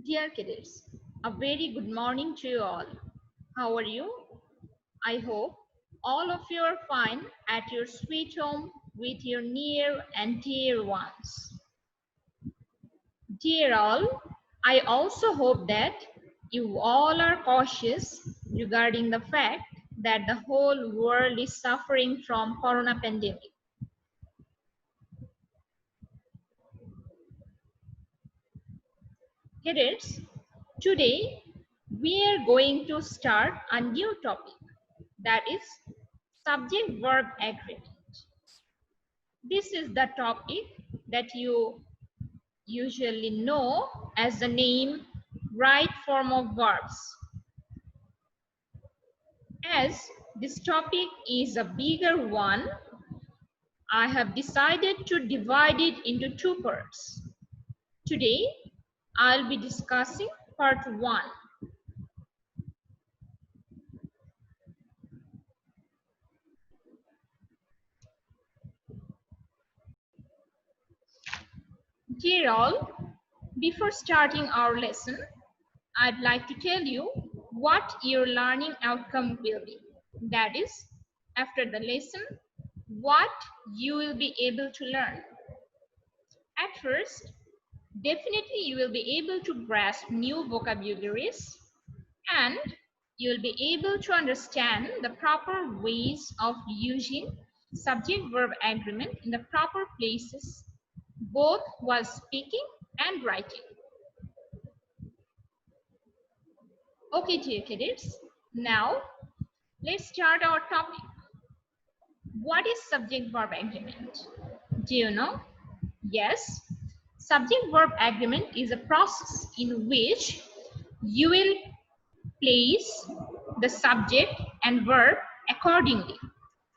Dear cadets, a very good morning to you all. How are you? I hope all of you are fine at your sweet home with your near and dear ones. Dear all, I also hope that you all are cautious regarding the fact that the whole world is suffering from corona pandemic. Cadets, today we are going to start a new topic, that is subject-verb agreement. This is the topic that you usually know as the name right form of verbs. As this topic is a bigger one, I have decided to divide it into two parts. Today, I'll be discussing part 1. Dear all, before starting our lesson, I'd like to tell you what your learning outcome will be. That is, after the lesson, what you will be able to learn. At first, definitely you will be able to grasp new vocabularies and you will be able to understand the proper ways of using subject-verb agreement in the proper places, both while speaking and writing. Okay, dear cadets, now let's start our topic. What is subject-verb agreement? Do you know? Yes, subject-verb agreement is a process in which you will place the subject and verb accordingly.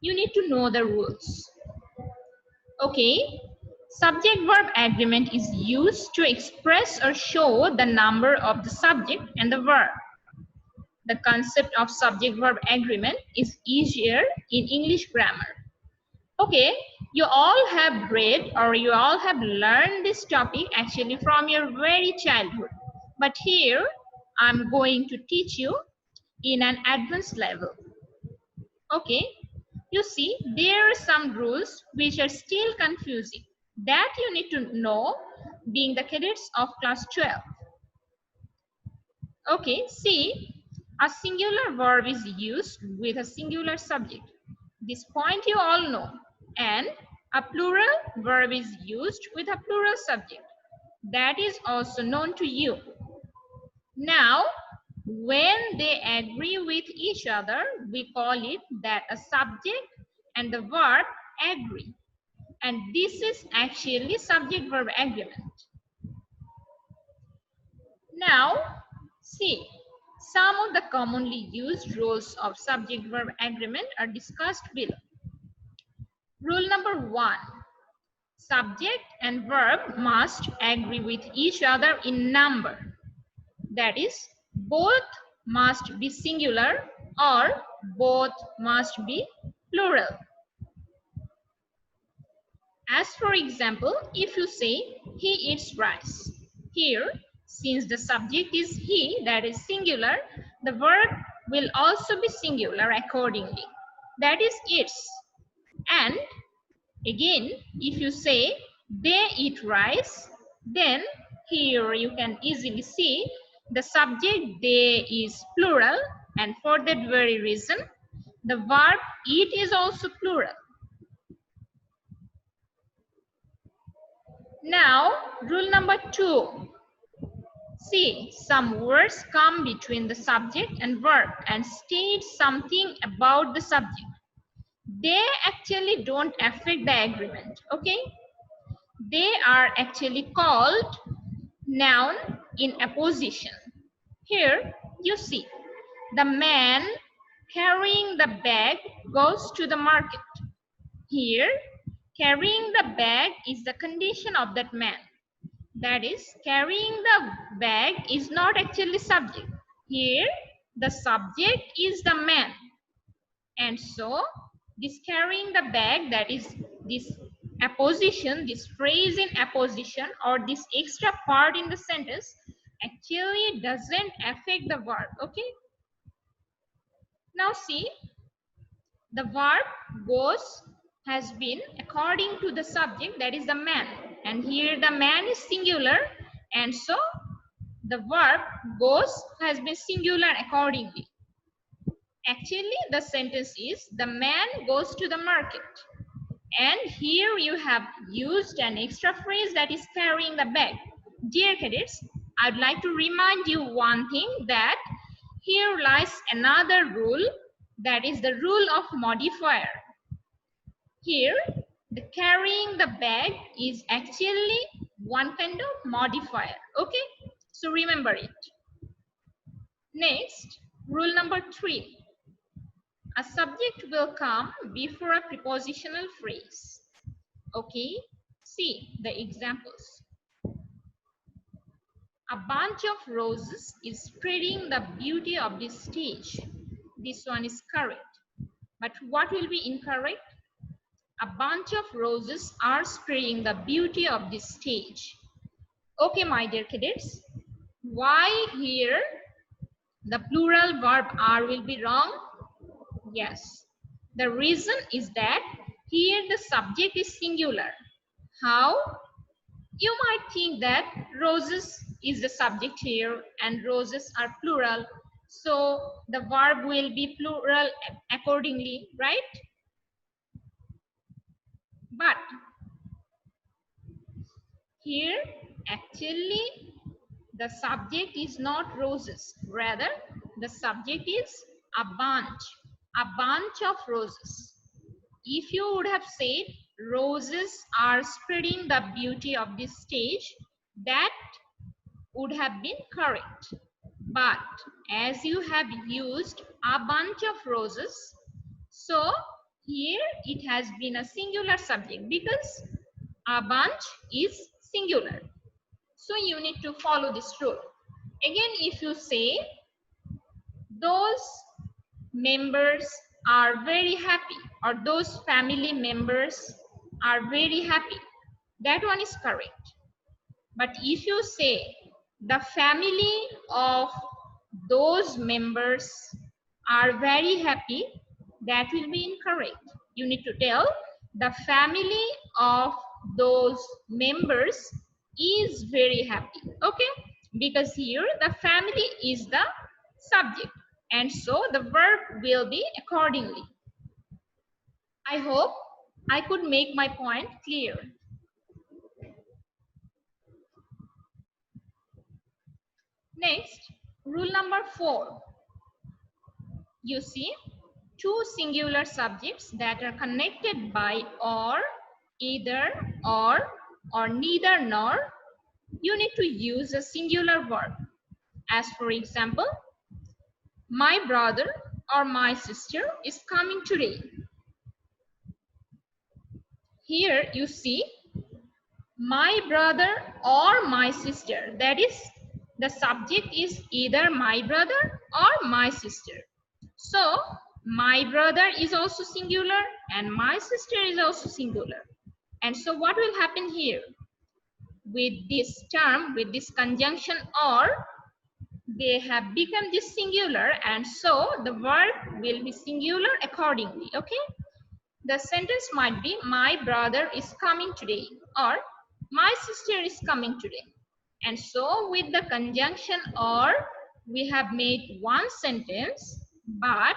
You need to know the rules. Okay, subject-verb agreement is used to express or show the number of the subject and the verb. The concept of subject-verb agreement is easier in English grammar. Okay, you all have read or you all have learned this topic actually from your very childhood. But here, I'm going to teach you in an advanced level. Okay, you see, there are some rules which are still confusing that you need to know being the cadets of class 12. Okay, see, a singular verb is used with a singular subject. This point you all know. And a plural verb is used with a plural subject. That is also known to you. Now, when they agree with each other, we call it that a subject and the verb agree. And this is actually subject-verb agreement. Now, see, some of the commonly used rules of subject-verb agreement are discussed below. Rule number 1, subject and verb must agree with each other in number. That is, both must be singular or both must be plural. As for example, if you say, he eats rice. Here, since the subject is he, that is singular, the verb will also be singular accordingly. That is eats. And again, if you say, they eat rice, then here you can easily see the subject they is plural, and for that very reason, the verb eat is also plural. Now, rule number 2. See, some words come between the subject and verb and state something about the subject. They actually don't affect the agreement, okay? They are actually called noun in apposition. Here, you see, the man carrying the bag goes to the market. Here, carrying the bag is the condition of that man. That is, carrying the bag is not actually subject. Here, the subject is the man. And so, this carrying the bag, that is this apposition, this phrase in apposition or this extra part in the sentence actually doesn't affect the verb. Okay. Now see, the verb goes has been according to the subject, that is the man, and here the man is singular, and so the verb goes has been singular accordingly. Actually, the sentence is the man goes to the market. And here you have used an extra phrase that is carrying the bag. Dear cadets, I'd like to remind you one thing, that here lies another rule, that is the rule of modifier. Here, the carrying the bag is actually one kind of modifier. Okay, so remember it. Next, rule number 3. A subject will come before a prepositional phrase. Okay, see the examples. A bunch of roses is spreading the beauty of this stage. This one is correct. But what will be incorrect? A bunch of roses are spreading the beauty of this stage. Okay, my dear cadets. Why here the plural verb are will be wrong? Yes. The reason is that here the subject is singular. How? You might think that roses is the subject here and roses are plural. So the verb will be plural accordingly, right? But here actually the subject is not roses. Rather, the subject is a bunch of roses. If you would have said roses are spreading the beauty of this stage, that would have been correct. But as you have used a bunch of roses, so here it has been a singular subject because a bunch is singular. So you need to follow this rule. Again, if you say those members are very happy or those family members are very happy, that one is correct. But if you say the family of those members are very happy, that will be incorrect. You need to tell the family of those members is very happy. Okay, because here the family is the subject, and so the verb will be accordingly. I hope I could make my point clear. Next, rule number 4. You see, two singular subjects that are connected by or, either, or neither nor, you need to use a singular verb. As for example, my brother or my sister is coming today. Here you see, my brother or my sister, that is, the subject is either my brother or my sister. So my brother is also singular and my sister is also singular. And so what will happen here? With this term, with this conjunction or, they have become this singular, and so the verb will be singular accordingly. Okay, the sentence might be my brother is coming today or my sister is coming today. And so with the conjunction or, we have made one sentence, but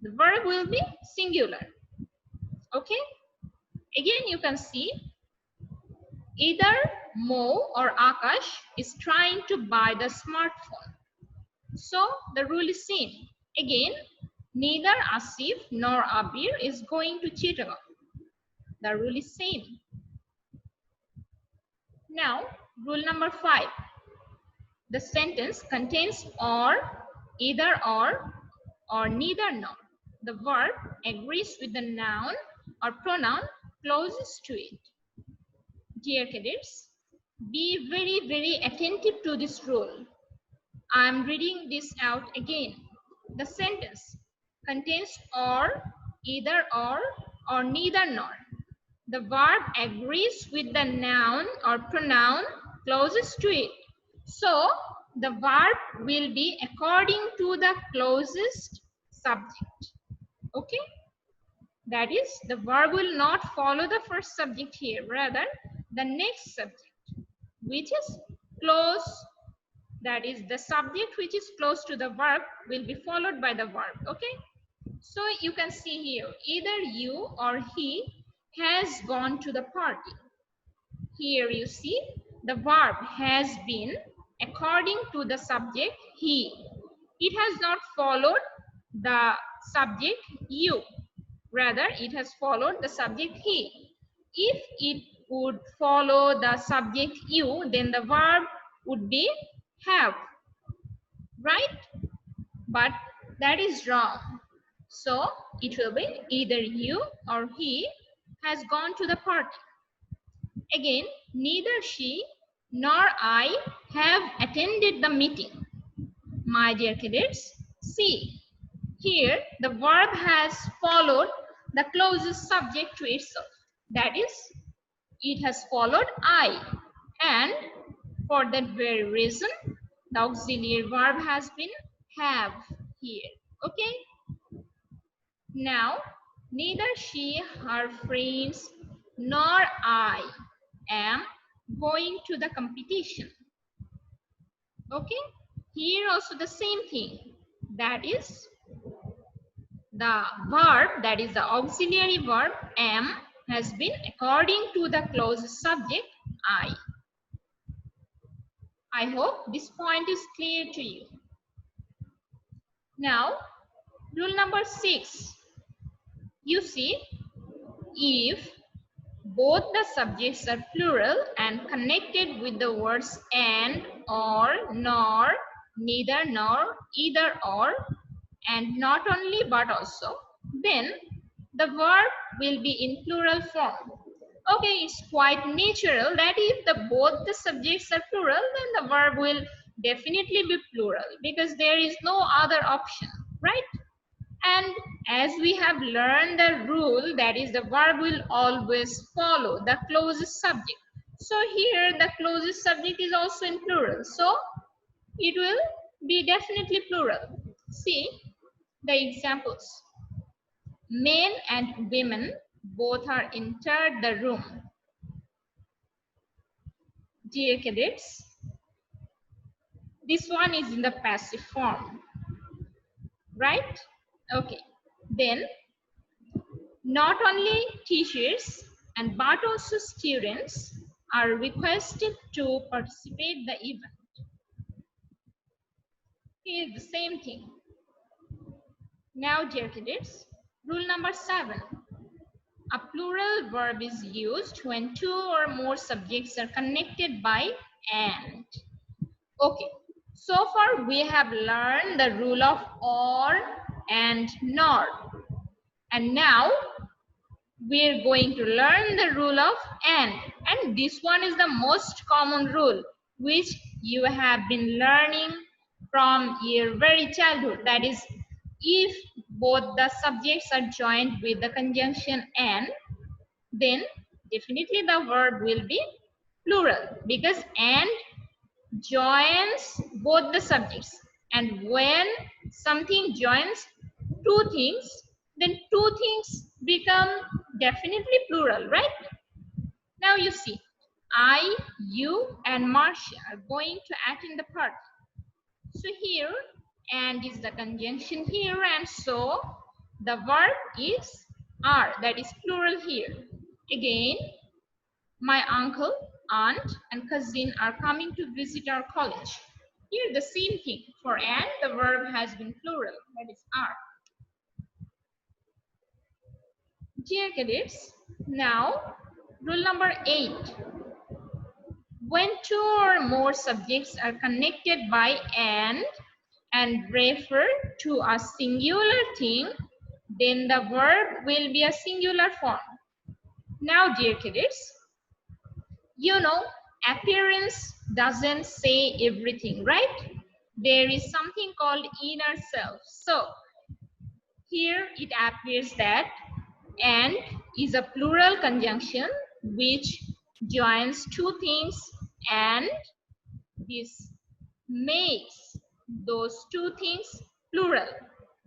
the verb will be singular. Okay, again you can see either Mo or Akash is trying to buy the smartphone. So the rule is same. Again, neither Asif nor Abir is going to Chittagong. The rule is same. Now, rule number 5. The sentence contains or, either or neither nor. The verb agrees with the noun or pronoun closest to it. Dear cadets, be very, very attentive to this rule. I am reading this out again. The sentence contains or, either or neither nor. The verb agrees with the noun or pronoun closest to it. So the verb will be according to the closest subject. Okay, that is, the verb will not follow the first subject here, rather the next subject, which is close, that is the subject which is close to the verb will be followed by the verb. Okay, so you can see here, either you or he has gone to the party. Here you see the verb has been according to the subject he. It has not followed the subject you. Rather, it has followed the subject he. If it would follow the subject you, then the verb would be have, right? But that is wrong. So it will be either you or he has gone to the party. Again, neither she nor I have attended the meeting. My dear cadets, see, here the verb has followed the closest subject to itself. That is, it has followed I. And for that very reason, the auxiliary verb has been have here. Okay? Now, neither she, her friends, nor I am going to the competition. Okay, here also the same thing. That is the verb, that is the auxiliary verb am has been according to the closest subject I. I hope this point is clear to you. Now, rule number 6. You see, if both the subjects are plural and connected with the words and, or, nor, neither, nor, either, or, and not only but also, then the verb will be in plural form. Okay, it's quite natural that if both the subjects are plural, then the verb will definitely be plural because there is no other option, right? And as we have learned the rule, that is the verb will always follow the closest subject. So here the closest subject is also in plural. So it will be definitely plural. See the examples. Men and women both are entered the room. Dear cadets, this one is in the passive form, right? Okay, then not only teachers and but also students are requested to participate the event. Here's the same thing. Now, dear cadets, rule number 7. A plural verb is used when two or more subjects are connected by and. Okay, so far we have learned the rule of or and nor. And now we're going to learn the rule of and this one is the most common rule which you have been learning from your very childhood. That is, if both the subjects are joined with the conjunction and, then definitely the verb will be plural because and joins both the subjects, and when something joins two things, then two things become definitely plural, right? Now you see, I, you, and Marcia are going to attend the party. So here, and is the conjunction here, and so the verb is are, that is plural here. Again, my uncle, aunt, and cousin are coming to visit our college. Here the same thing. For and, the verb has been plural, that is are. Dear cadets, now rule number 8. When two or more subjects are connected by and refer to a singular thing, then the verb will be a singular form. Now, dear cadets, you know, appearance doesn't say everything, right? There is something called inner self. So here it appears that and is a plural conjunction which joins two things, and this makes those two things plural.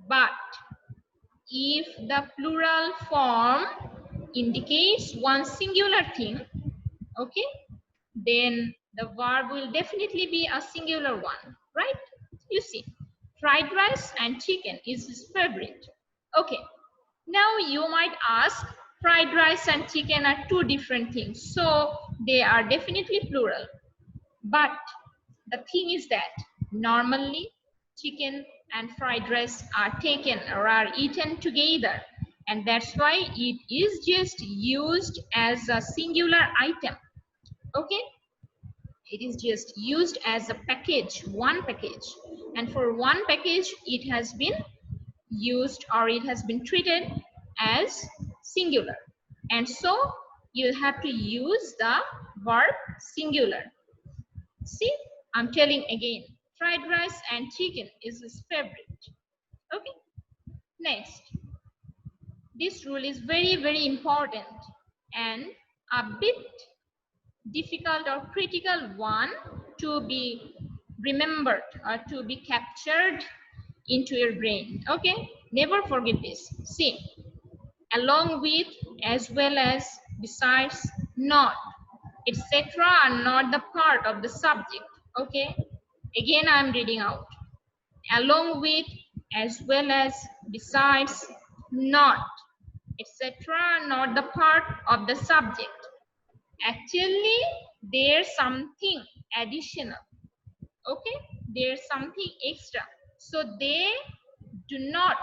But if the plural form indicates one singular thing, okay, then the verb will definitely be a singular one, right? You see, fried rice and chicken is his favorite. Okay, now you might ask, fried rice and chicken are two different things, so they are definitely plural. But the thing is that normally chicken and fried rice are taken or are eaten together, and that's why it is just used as a singular item. Okay, it is just used as a package, one package, and for one package it has been used or it has been treated as singular, and so you have to use the verb singular. See, I'm telling again, fried rice and chicken is his favorite. Okay, next, this rule is very important and a bit difficult or critical one to be remembered or to be captured into your brain. Okay, never forget this. See, along with, as well as, besides, not, etc. are not the part of the subject. Okay, again I'm reading out. Along with, as well as, besides, not, etc. are not the part of the subject. Actually, there's something additional. Okay, there's something extra, so they do not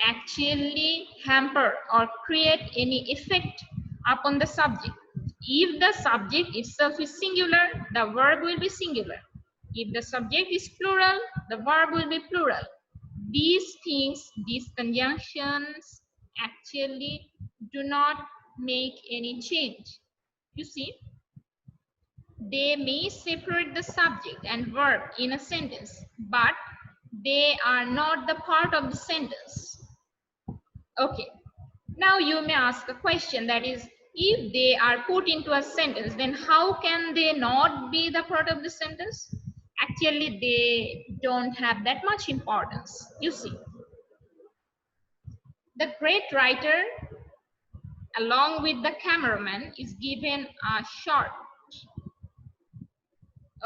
actually hamper or create any effect upon the subject. If the subject itself is singular, the verb will be singular. If the subject is plural, the verb will be plural. These things, these conjunctions actually do not make any change. You see, they may separate the subject and verb in a sentence, but they are not the part of the sentence. Okay. Now you may ask a question, that is, if they are put into a sentence, then how can they not be the part of the sentence? Actually, they don't have that much importance. You see, the great writer, along with the cameraman, is given a shot.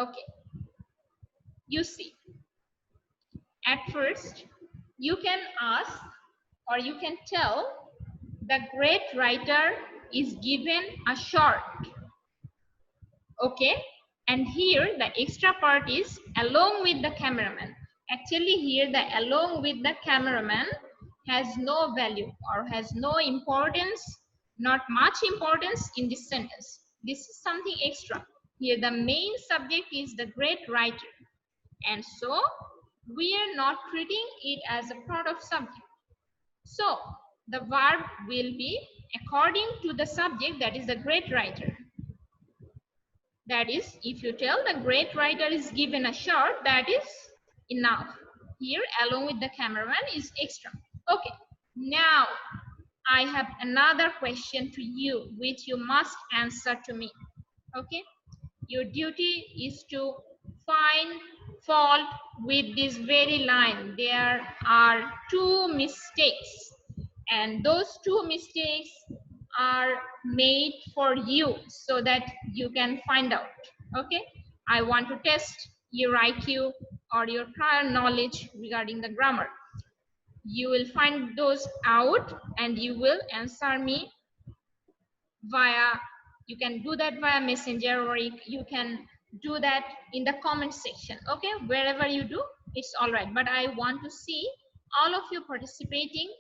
Okay. You see, at first, you can ask or you can tell the great writer is given a short. Okay, and here the extra part is along with the cameraman. Actually, here the along with the cameraman has no value or has no importance, not much importance in this sentence. This is something extra. Here the main subject is the great writer, and so we are not treating it as a part of subject. So the verb will be according to the subject, that is the great writer. That is, if you tell the great writer is given a shot, that is enough. Here, along with the cameraman is extra. Okay, now I have another question to you, which you must answer to me. Okay, your duty is to find fault with this very line. There are two mistakes, and those two mistakes are made for you so that you can find out. Okay, I want to test your IQ or your prior knowledge regarding the grammar. You will find those out and you will answer me via, you can do that via messenger, or you can do that in the comment section. Okay, wherever you do, it's all right, but I want to see all of you participating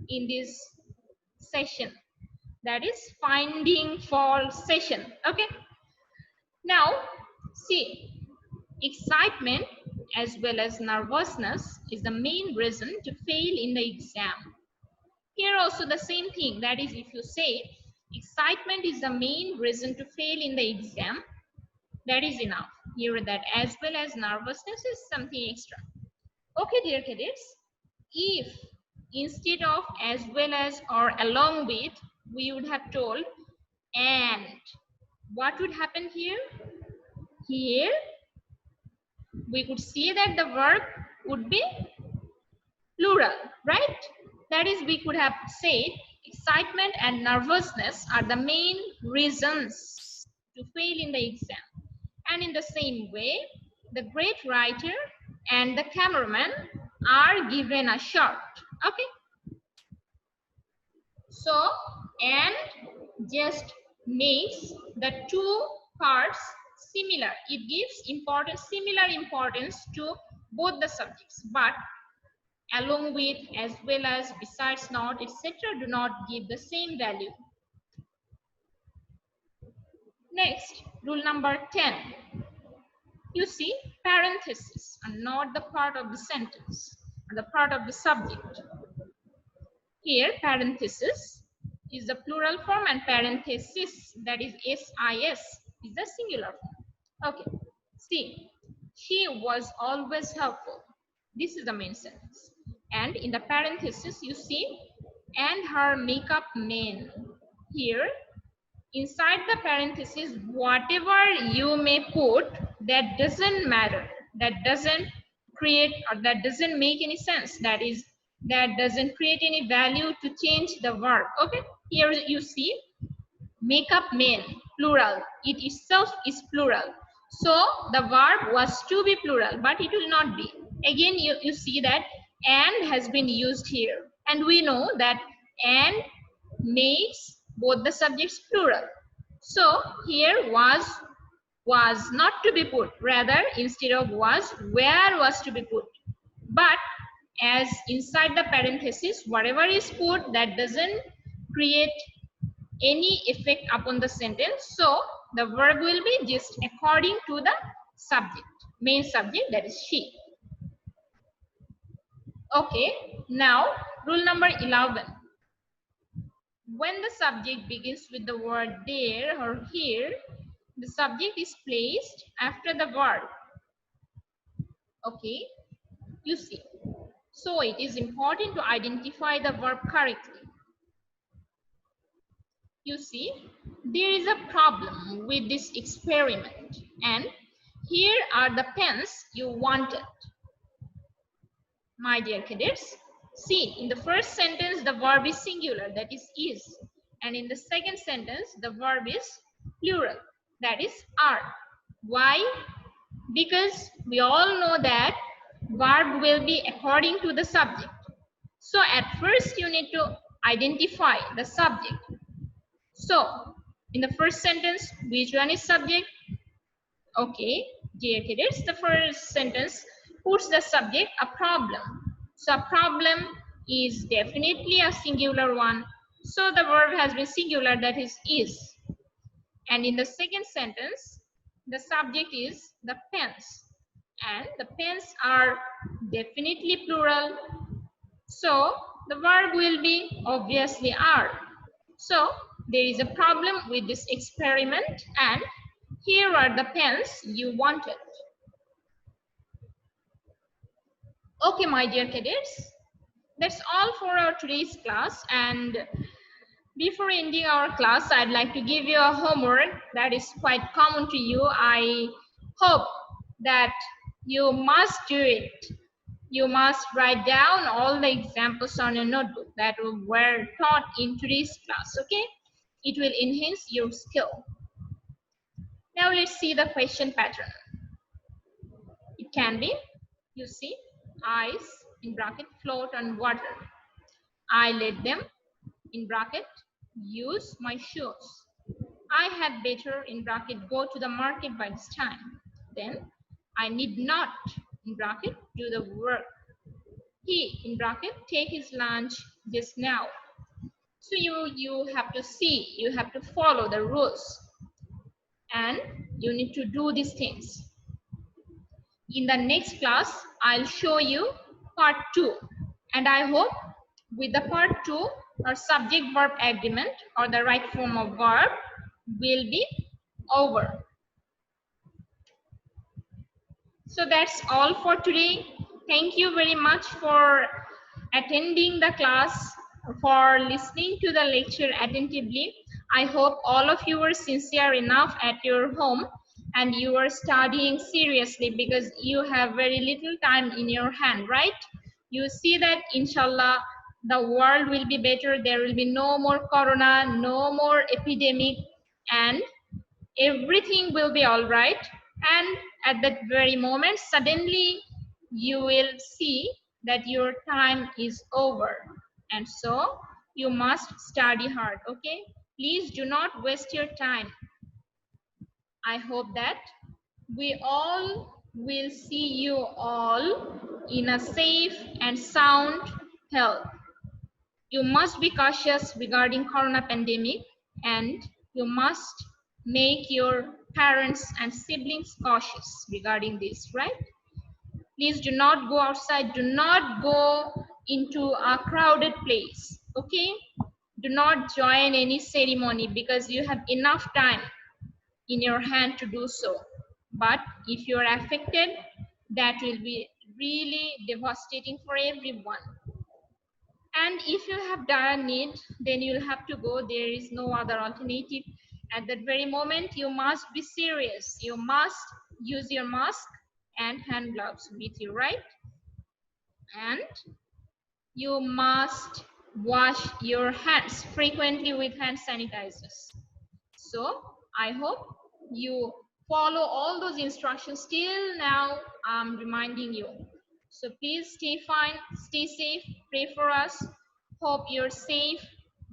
in this session, that is finding fault session. Okay, now see, excitement as well as nervousness is the main reason to fail in the exam. Here also the same thing, that is, if you say excitement is the main reason to fail in the exam, that is enough. Here that as well as nervousness is something extra. Okay, dear cadets, if instead of as well as or along with, we would have told and, what would happen here? Here we could see that the verb would be plural, right? That is, we could have said excitement and nervousness are the main reasons to fail in the exam. And in the same way, the great writer and the cameraman are given a shot. Okay. So, and just makes the two parts similar. It gives similar importance to both the subjects, but along with, as well as, besides, not, etc. do not give the same value. Next, rule number 10. You see, parentheses are not the part of the sentence, or the part of the subject. Here, parenthesis is the plural form and parenthesis, that is SIS, is the singular form. Okay, see, she was always helpful. This is the main sentence. And in the parenthesis, you see, and her makeup man. Here, inside the parenthesis, whatever you may put, that doesn't matter. That doesn't create, or that doesn't make any sense. That is, that doesn't create any value to change the verb. Okay, here you see makeup men, plural. It itself is plural, so the verb was to be plural, but it will not be. Again, you see that and has been used here, and we know that and makes both the subjects plural. So here was not to be put, rather instead of was, where was to be put. But as inside the parenthesis, whatever is put, that doesn't create any effect upon the sentence, so the verb will be just according to the subject, main subject, that is she. Okay, now rule number 11. When the subject begins with the word there or here, the subject is placed after the verb. Okay, you see, so it is important to identify the verb correctly. You see, there is a problem with this experiment, and here are the pens you wanted. My dear cadets, see, in the first sentence, the verb is singular, that is. And in the second sentence, the verb is plural, that is are. Why? Because we all know that verb will be according to the subject. So at first, you need to identify the subject. So, in the first sentence, which one is subject? Okay, dear cadets, the first sentence puts the subject a problem. So, a problem is definitely a singular one. So, the verb has been singular, that is. And in the second sentence, the subject is the pens. And the pens are definitely plural. So, the verb will be obviously are. So, there is a problem with this experiment, and here are the pens you wanted. Okay, my dear cadets, that's all for our today's class. And before ending our class, I'd like to give you a homework that is quite common to you. I hope that you must do it. You must write down all the examples on your notebook that were taught in today's class, okay? It will enhance your skill. Now let's see the question pattern. It can be, you see, ice in bracket float on water. I let them in bracket use my shoes. I had better in bracket go to the market by this time. Then I need not in bracket do the work. He in bracket take his lunch just now. So you have to see, you have to follow the rules, and you need to do these things. In the next class, I'll show you part 2, and I hope with the part 2, our subject verb agreement or the right form of verb will be over. So that's all for today. Thank you very much for attending the class, for listening to the lecture attentively. I hope all of you were sincere enough at your home and you are studying seriously because you have very little time in your hand, right? You see that inshallah the world will be better, there will be no more corona, no more epidemic, and everything will be all right. And at that very moment suddenly you will see that your time is over, and so you must study hard. Okay, please do not waste your time. I hope that we all will see you all in a safe and sound health. You must be cautious regarding corona pandemic, and you must make your parents and siblings cautious regarding this, right? Please do not go outside, do not go into a crowded place, okay? Do not join any ceremony because you have enough time in your hand to do so. But if you are affected, that will be really devastating for everyone. And if you have dire need, then you'll have to go. There is no other alternative. At that very moment, you must be serious. You must use your mask and hand gloves with you, right? And you must wash your hands frequently with hand sanitizers. So I hope you follow all those instructions. Till now, I'm reminding you. So please stay fine, stay safe, pray for us. Hope you're safe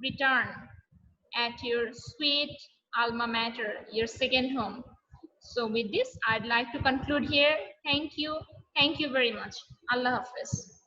return at your sweet alma mater, your second home. So with this, I'd like to conclude here. Thank you. Thank you very much. Allah Hafiz.